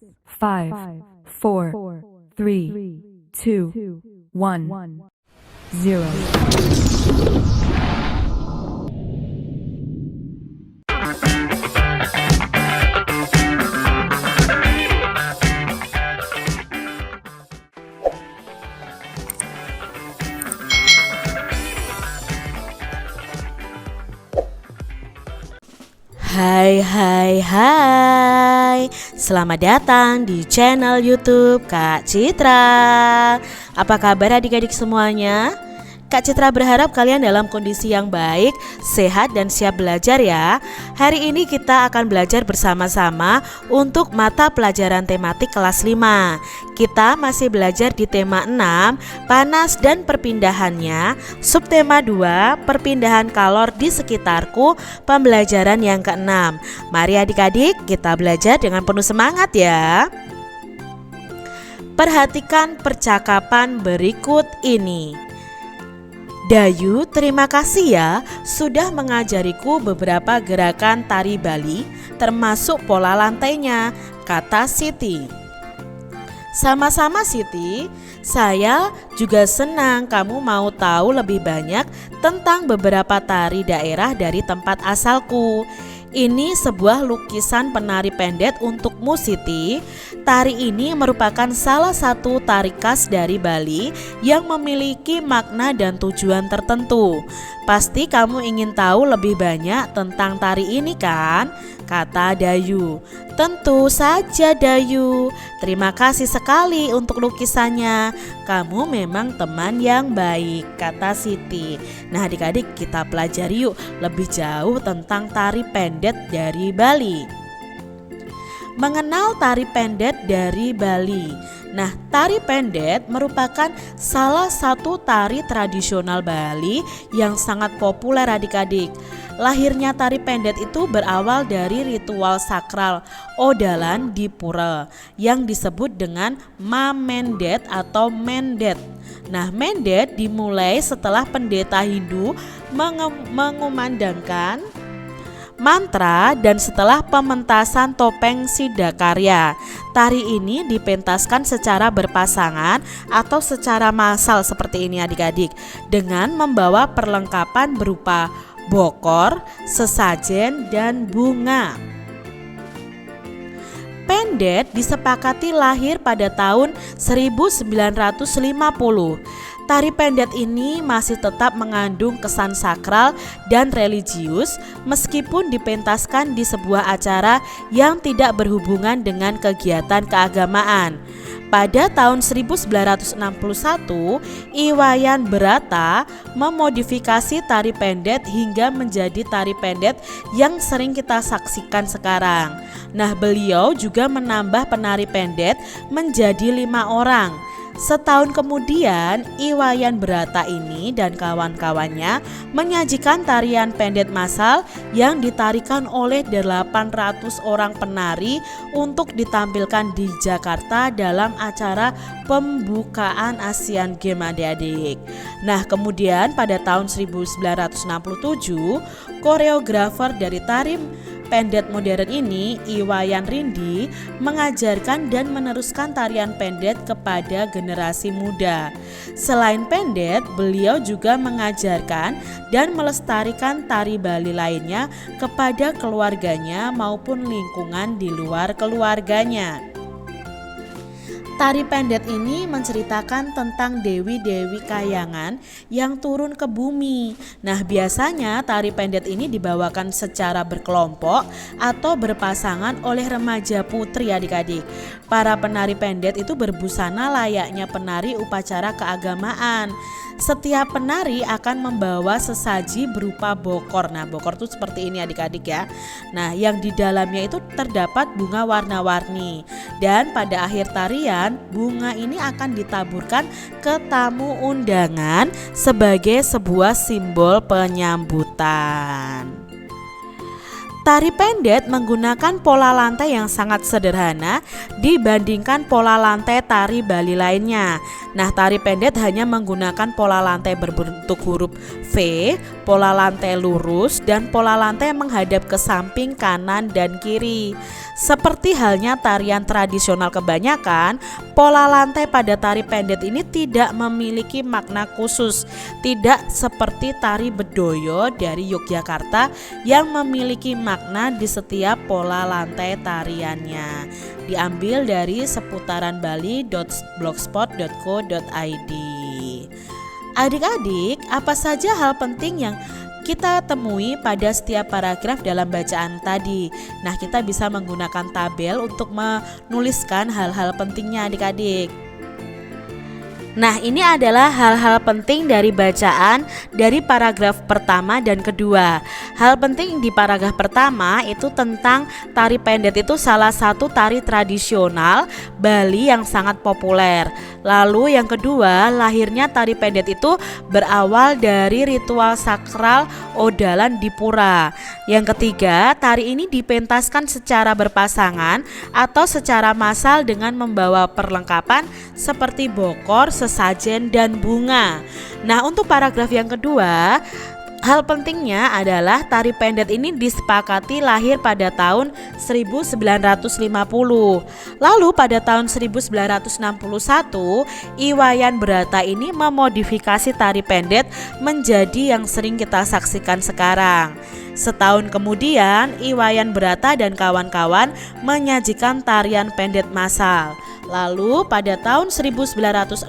5, 4, 3, 2, 1, 0. Hai, selamat datang di channel YouTube Kak Citra. Apa kabar adik-adik semuanya? Kak Citra berharap kalian dalam kondisi yang baik, sehat dan siap belajar ya. Hari ini kita akan belajar bersama-sama untuk mata pelajaran tematik kelas 5. Kita masih belajar di tema 6, panas dan perpindahannya, subtema 2, perpindahan kalor di sekitarku, pembelajaran yang ke-6. Mari adik-adik kita belajar dengan penuh semangat ya. Perhatikan percakapan berikut ini. Dayu, terima kasih ya sudah mengajariku beberapa gerakan tari Bali termasuk pola lantainya, kata Siti. Sama-sama Siti, saya juga senang kamu mau tahu lebih banyak tentang beberapa tari daerah dari tempat asalku. Ini sebuah lukisan penari pendet untukmu Siti. Tari ini merupakan salah satu tari khas dari Bali yang memiliki makna dan tujuan tertentu. Pasti kamu ingin tahu lebih banyak tentang tari ini kan? Kata Dayu. Tentu saja Dayu. Terima kasih sekali untuk lukisannya. Kamu memang teman yang baik, kata Siti. Nah adik-adik kita pelajari yuk lebih jauh tentang tari pendet dari Bali. Mengenal tari pendet dari Bali. Nah, tari pendet merupakan salah satu tari tradisional Bali yang sangat populer adik-adik. Lahirnya tari pendet itu berawal dari ritual sakral Odalan di Pura yang disebut dengan Mamendet atau Mendet. Nah, Mendet dimulai setelah pendeta Hindu mengumandangkan mantra dan setelah pementasan topeng Sidakarya. Tari ini dipentaskan secara berpasangan atau secara massal seperti ini adik-adik, dengan membawa perlengkapan berupa bokor, sesajen, dan bunga. Pendet disepakati lahir pada tahun 1950. Tari pendet ini masih tetap mengandung kesan sakral dan religius meskipun dipentaskan di sebuah acara yang tidak berhubungan dengan kegiatan keagamaan. Pada tahun 1961, Iwayan Berata memodifikasi tari pendet hingga menjadi tari pendet yang sering kita saksikan sekarang. Nah, beliau juga menambah penari pendet menjadi 5 orang. Setahun kemudian, Iwayan Berata ini dan kawan-kawannya menyajikan tarian pendet massal yang ditarikan oleh 800 orang penari untuk ditampilkan di Jakarta dalam acara pembukaan Asian Games adik-adik. Nah, kemudian pada tahun 1967, koreografer dari tari pendet modern ini, Iwayan Rindi, mengajarkan dan meneruskan tarian pendet kepada generasi muda. Selain pendet, beliau juga mengajarkan dan melestarikan tari Bali lainnya kepada keluarganya maupun lingkungan di luar keluarganya. Tari pendet ini menceritakan tentang dewi-dewi kayangan yang turun ke bumi. Nah, biasanya tari pendet ini dibawakan secara berkelompok atau berpasangan oleh remaja putri adik-adik. Para penari pendet itu berbusana layaknya penari upacara keagamaan. Setiap penari akan membawa sesaji berupa bokor. Nah, bokor itu seperti ini adik-adik ya. Nah, yang di dalamnya itu terdapat bunga warna-warni. Dan pada akhir tarian, bunga ini akan ditaburkan ke tamu undangan sebagai sebuah simbol penyambutan. Tari pendet menggunakan pola lantai yang sangat sederhana dibandingkan pola lantai tari Bali lainnya. Nah, tari pendet hanya menggunakan pola lantai berbentuk huruf V, pola lantai lurus, dan pola lantai menghadap ke samping, kanan, dan kiri. Seperti halnya tarian tradisional kebanyakan, pola lantai pada tari pendet ini tidak memiliki makna khusus. Tidak seperti tari bedoyo dari Yogyakarta yang memiliki makna di setiap pola lantai tariannya. Diambil dari seputaranbali.blogspot.co.id. Adik-adik, apa saja hal penting yang kita temui pada setiap paragraf dalam bacaan tadi? Nah, kita bisa menggunakan tabel untuk menuliskan hal-hal pentingnya adik-adik. Nah, ini adalah hal-hal penting dari bacaan dari paragraf pertama dan kedua. Hal penting di paragraf pertama itu tentang tari pendet itu salah satu tari tradisional Bali yang sangat populer. Lalu yang kedua, lahirnya tari pendet itu berawal dari ritual sakral Odalan di Pura. Yang ketiga, tari ini dipentaskan secara berpasangan atau secara massal dengan membawa perlengkapan seperti bokor, sesajen, dan bunga. Nah, untuk paragraf yang kedua, hal pentingnya adalah tari pendet ini disepakati lahir pada tahun 1950. Lalu pada tahun 1961, Iwayan Berata ini memodifikasi tari pendet menjadi yang sering kita saksikan sekarang. Setahun kemudian, Iwayan Berata dan kawan-kawan menyajikan tarian pendet massal. Lalu pada tahun 1967,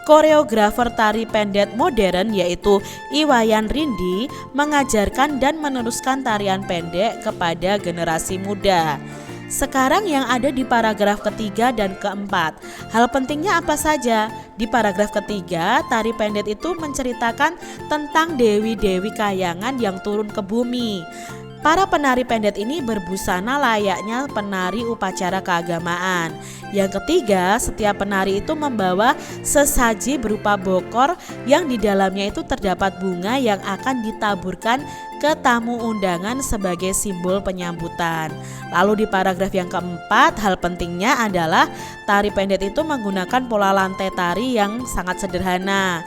koreografer tari pendet modern yaitu Iwayan Rindi mengajarkan dan meneruskan tarian pendek kepada generasi muda. Sekarang yang ada di paragraf ketiga dan keempat, hal pentingnya apa saja? Di paragraf ketiga, tari pendet itu menceritakan tentang dewi-dewi kayangan yang turun ke bumi. Para penari pendet ini berbusana layaknya penari upacara keagamaan. Yang ketiga, setiap penari itu membawa sesaji berupa bokor yang di dalamnya itu terdapat bunga yang akan ditaburkan ke tamu undangan sebagai simbol penyambutan. Lalu di paragraf yang keempat, hal pentingnya adalah tari pendet itu menggunakan pola lantai tari yang sangat sederhana.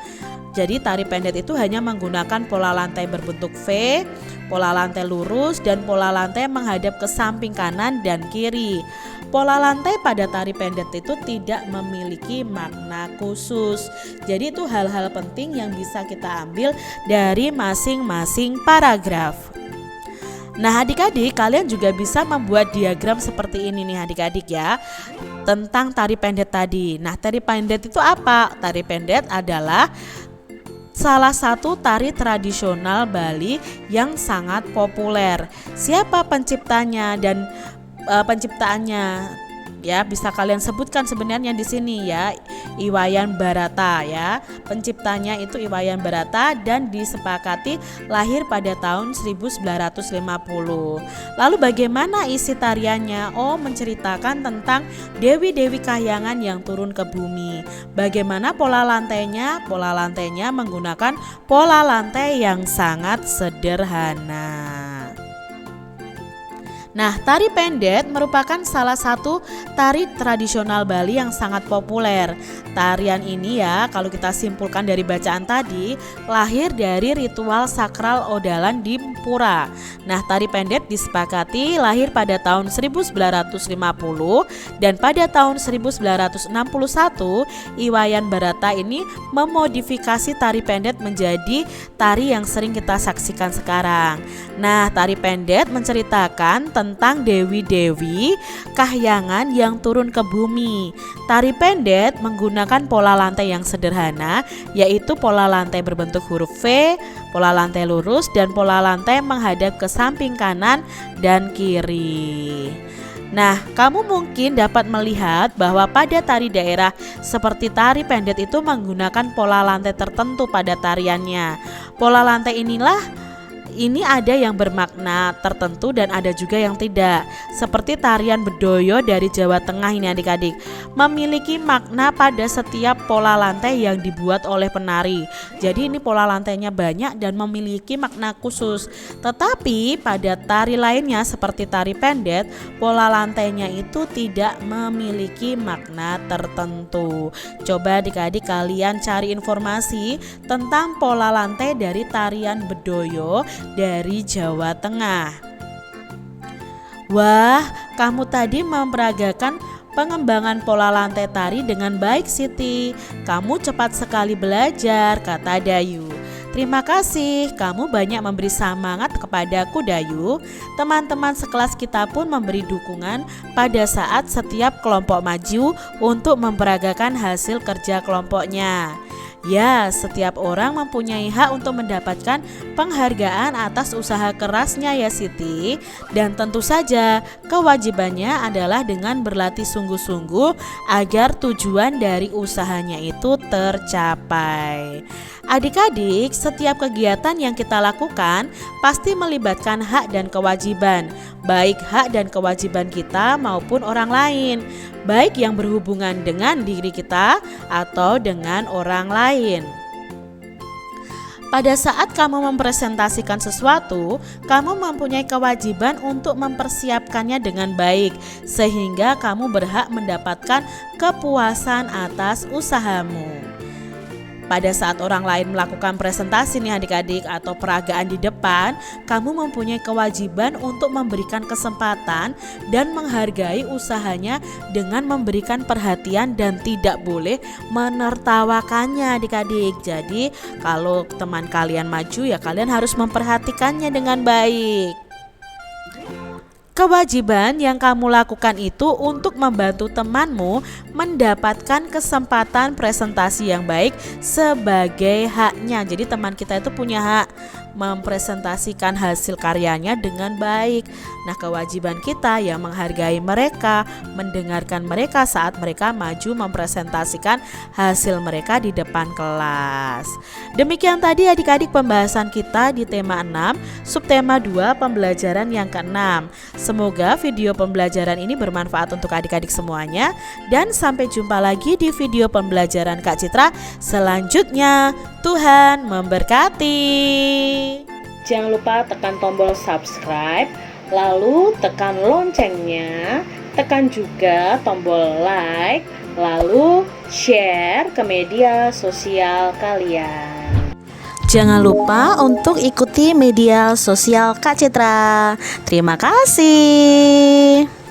Jadi tari pendet itu hanya menggunakan pola lantai berbentuk V, pola lantai lurus, dan pola lantai menghadap ke samping kanan dan kiri. Pola lantai pada tari pendet itu tidak memiliki makna khusus. Jadi itu hal-hal penting yang bisa kita ambil dari masing-masing paragraf. Nah, adik-adik, kalian juga bisa membuat diagram seperti ini nih adik-adik ya, tentang tari pendet tadi. Nah, tari pendet itu apa? Tari pendet adalah salah satu tari tradisional Bali yang sangat populer. Siapa penciptanya dan penciptaannya? Ya, bisa kalian sebutkan sebenarnya di sini ya, Iwayan Berata ya. Penciptanya itu Iwayan Berata dan disepakati lahir pada tahun 1950. Lalu bagaimana isi tariannya? Oh, menceritakan tentang dewi-dewi kayangan yang turun ke bumi. Bagaimana pola lantainya? Pola lantainya menggunakan pola lantai yang sangat sederhana. Nah, tari pendet merupakan salah satu tari tradisional Bali yang sangat populer. Tarian ini ya, kalau kita simpulkan dari bacaan tadi, lahir dari ritual sakral Odalan di Pura. Nah, tari pendet disepakati lahir pada tahun 1950 dan pada tahun 1961 Iwayan Berata ini memodifikasi tari pendet menjadi tari yang sering kita saksikan sekarang. Nah, tari pendet menceritakan tentang dewi-dewi kahyangan yang turun ke bumi. Tari pendet menggunakan pola lantai yang sederhana, yaitu pola lantai berbentuk huruf V, pola lantai lurus, dan pola lantai menghadap ke samping kanan dan kiri. Nah, kamu mungkin dapat melihat bahwa pada tari daerah seperti tari pendet itu menggunakan pola lantai tertentu pada tariannya. Pola lantai inilah ini ada yang bermakna tertentu dan ada juga yang tidak. Seperti tarian bedoyo dari Jawa Tengah ini adik-adik, memiliki makna pada setiap pola lantai yang dibuat oleh penari. Jadi ini pola lantainya banyak dan memiliki makna khusus. Tetapi pada tari lainnya seperti tari pendet, pola lantainya itu tidak memiliki makna tertentu. Coba adik-adik kalian cari informasi tentang pola lantai dari tarian bedoyo dari Jawa Tengah. Wah, kamu tadi memperagakan pengembangan pola lantai tari dengan baik, Siti. Kamu cepat sekali belajar, kata Dayu. Terima kasih, kamu banyak memberi semangat kepadaku, Dayu. Teman-teman sekelas kita pun memberi dukungan pada saat setiap kelompok maju untuk memperagakan hasil kerja kelompoknya. Ya, setiap orang mempunyai hak untuk mendapatkan penghargaan atas usaha kerasnya ya Siti. Dan tentu saja kewajibannya adalah dengan berlatih sungguh-sungguh agar tujuan dari usahanya itu tercapai. Adik-adik, setiap kegiatan yang kita lakukan pasti melibatkan hak dan kewajiban, baik hak dan kewajiban kita maupun orang lain, baik yang berhubungan dengan diri kita atau dengan orang lain. Pada saat kamu mempresentasikan sesuatu, kamu mempunyai kewajiban untuk mempersiapkannya dengan baik, sehingga kamu berhak mendapatkan kepuasan atas usahamu. Pada saat orang lain melakukan presentasi nih adik-adik atau peragaan di depan, kamu mempunyai kewajiban untuk memberikan kesempatan dan menghargai usahanya dengan memberikan perhatian dan tidak boleh menertawakannya adik-adik. Jadi kalau teman kalian maju ya kalian harus memperhatikannya dengan baik. Kewajiban yang kamu lakukan itu untuk membantu temanmu mendapatkan kesempatan presentasi yang baik sebagai haknya. Jadi teman kita itu punya hak mempresentasikan hasil karyanya dengan baik. Nah, kewajiban kita yang menghargai mereka, mendengarkan mereka saat mereka maju mempresentasikan hasil mereka di depan kelas. Demikian tadi adik-adik pembahasan kita di tema 6, subtema 2 pembelajaran yang ke-6. Semoga video pembelajaran ini bermanfaat untuk adik-adik semuanya dan sampai jumpa lagi di video pembelajaran Kak Citra selanjutnya. Tuhan memberkati. Jangan lupa tekan tombol subscribe, lalu tekan loncengnya, tekan juga tombol like, lalu share ke media sosial kalian. Jangan lupa untuk ikuti media sosial Kak Citra. Terima kasih.